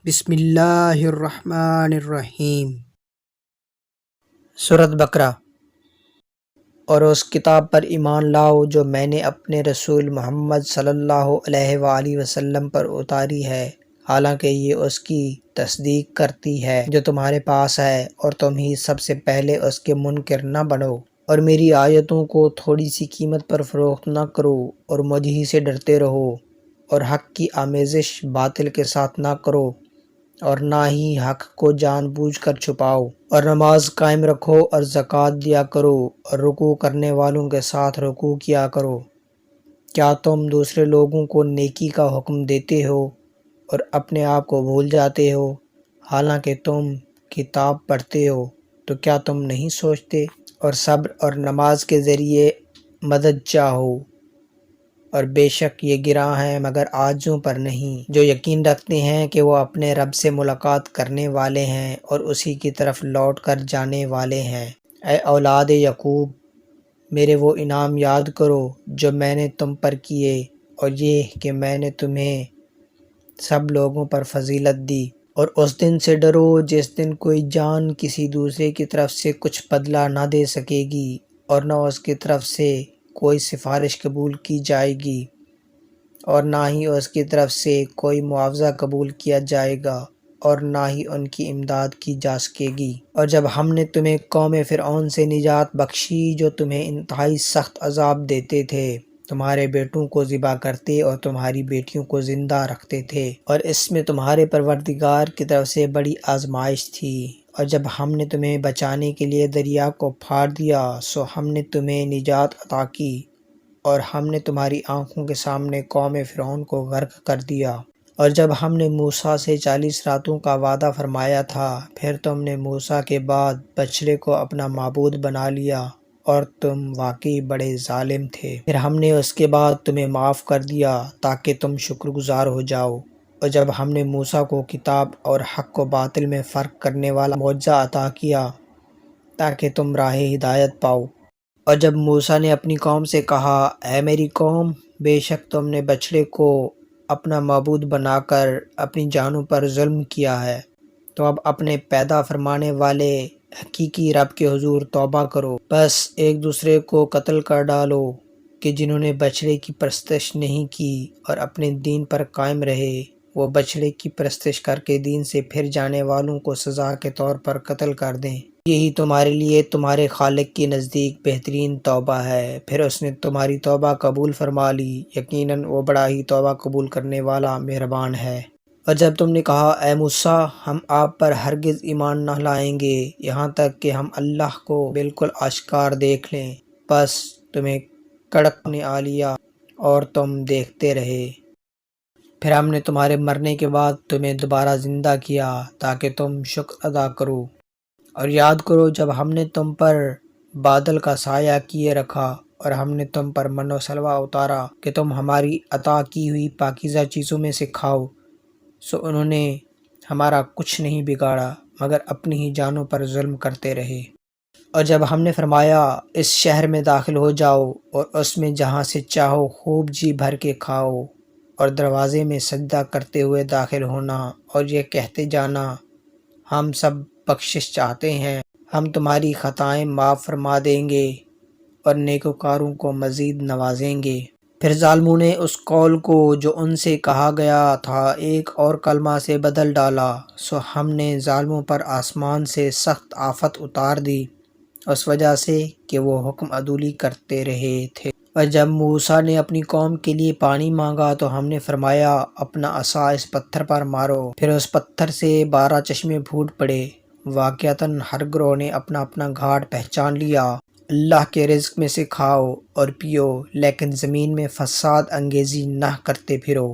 بسم اللہ الرحمن الرحیم۔ سورۃ بقرہ۔ اور اس کتاب پر ایمان لاؤ جو میں نے اپنے رسول محمد صلی اللہ علیہ وآلہ وسلم پر اتاری ہے، حالانکہ یہ اس کی تصدیق کرتی ہے جو تمہارے پاس ہے، اور تم ہی سب سے پہلے اس کے منکر نہ بنو، اور میری آیتوں کو تھوڑی سی قیمت پر فروخت نہ کرو، اور مجھ ہی سے ڈرتے رہو، اور حق کی آمیزش باطل کے ساتھ نہ کرو، اور نہ ہی حق کو جان بوجھ کر چھپاؤ، اور نماز قائم رکھو اور زکوٰۃ دیا کرو، اور رکوع کرنے والوں کے ساتھ رکوع کیا کرو۔ کیا تم دوسرے لوگوں کو نیکی کا حکم دیتے ہو اور اپنے آپ کو بھول جاتے ہو، حالانکہ تم کتاب پڑھتے ہو؟ تو کیا تم نہیں سوچتے اور صبر اور نماز کے ذریعے مدد چاہو؟ اور بے شک یہ گراں ہیں مگر عاجزوں پر نہیں، جو یقین رکھتے ہیں کہ وہ اپنے رب سے ملاقات کرنے والے ہیں اور اسی کی طرف لوٹ کر جانے والے ہیں۔ اے اولاد یعقوب، میرے وہ انعام یاد کرو جو میں نے تم پر کیے، اور یہ کہ میں نے تمہیں سب لوگوں پر فضیلت دی۔ اور اس دن سے ڈرو جس دن کوئی جان کسی دوسرے کی طرف سے کچھ بدلہ نہ دے سکے گی، اور نہ اس کی طرف سے کوئی سفارش قبول کی جائے گی، اور نہ ہی اس کی طرف سے کوئی معاوضہ قبول کیا جائے گا، اور نہ ہی ان کی امداد کی جا سکے گی۔ اور جب ہم نے تمہیں قوم فرعون سے نجات بخشی جو تمہیں انتہائی سخت عذاب دیتے تھے، تمہارے بیٹوں کو ذبح کرتے اور تمہاری بیٹیوں کو زندہ رکھتے تھے، اور اس میں تمہارے پروردگار کی طرف سے بڑی آزمائش تھی۔ اور جب ہم نے تمہیں بچانے کے لیے دریا کو پھاڑ دیا، سو ہم نے تمہیں نجات عطا کی، اور ہم نے تمہاری آنکھوں کے سامنے قوم فرعون کو غرق کر دیا۔ اور جب ہم نے موسیٰ سے 40 راتوں کا وعدہ فرمایا تھا، پھر تم نے موسیٰ کے بعد بچڑے کو اپنا معبود بنا لیا، اور تم واقعی بڑے ظالم تھے۔ پھر ہم نے اس کے بعد تمہیں معاف کر دیا تاکہ تم شکر گزار ہو جاؤ۔ اور جب ہم نے موسیٰ کو کتاب اور حق و باطل میں فرق کرنے والا معجزہ عطا کیا تاکہ تم راہ ہدایت پاؤ۔ اور جب موسیٰ نے اپنی قوم سے کہا، اے میری قوم، بے شک تم نے بچڑے کو اپنا معبود بنا کر اپنی جانوں پر ظلم کیا ہے، تو اب اپنے پیدا فرمانے والے حقیقی رب کے حضور توبہ کرو، بس ایک دوسرے کو قتل کر ڈالو کہ جنہوں نے بچڑے کی پرستش نہیں کی اور اپنے دین پر قائم رہے، وہ بچڑے کی پرستش کر کے دین سے پھر جانے والوں کو سزا کے طور پر قتل کر دیں۔ یہی تمہارے لیے تمہارے خالق کے نزدیک بہترین توبہ ہے، پھر اس نے تمہاری توبہ قبول فرما لی، یقیناً وہ بڑا ہی توبہ قبول کرنے والا مہربان ہے۔ اور جب تم نے کہا، اے موسیٰ، ہم آپ پر ہرگز ایمان نہ لائیں گے یہاں تک کہ ہم اللہ کو بالکل آشکار دیکھ لیں، بس تمہیں کڑک نے آ لیا اور تم دیکھتے رہے۔ پھر ہم نے تمہارے مرنے کے بعد تمہیں دوبارہ زندہ کیا تاکہ تم شکر ادا کرو۔ اور یاد کرو جب ہم نے تم پر بادل کا سایہ کیے رکھا، اور ہم نے تم پر من و سلوہ اتارا کہ تم ہماری عطا کی ہوئی پاکیزہ چیزوں میں سے کھاؤ، سو انہوں نے ہمارا کچھ نہیں بگاڑا مگر اپنی ہی جانوں پر ظلم کرتے رہے۔ اور جب ہم نے فرمایا، اس شہر میں داخل ہو جاؤ اور اس میں جہاں سے چاہو خوب جی بھر کے کھاؤ، اور دروازے میں سجدہ کرتے ہوئے داخل ہونا، اور یہ کہتے جانا، ہم سب بخشش چاہتے ہیں، ہم تمہاری خطائیں معاف فرما دیں گے اور نیکوکاروں کو مزید نوازیں گے۔ پھر ظالموں نے اس قول کو جو ان سے کہا گیا تھا ایک اور کلمہ سے بدل ڈالا، سو ہم نے ظالموں پر آسمان سے سخت آفت اتار دی اس وجہ سے کہ وہ حکم عدولی کرتے رہے تھے۔ اور جب موسیٰ نے اپنی قوم کے لیے پانی مانگا تو ہم نے فرمایا، اپنا عصا اس پتھر پر مارو، پھر اس پتھر سے 12 چشمے پھوٹ پڑے۔ واقعتاً ہر گروہ نے اپنا اپنا گھاٹ پہچان لیا۔ اللہ کے رزق میں سے کھاؤ اور پیو، لیکن زمین میں فساد انگیزی نہ کرتے پھرو۔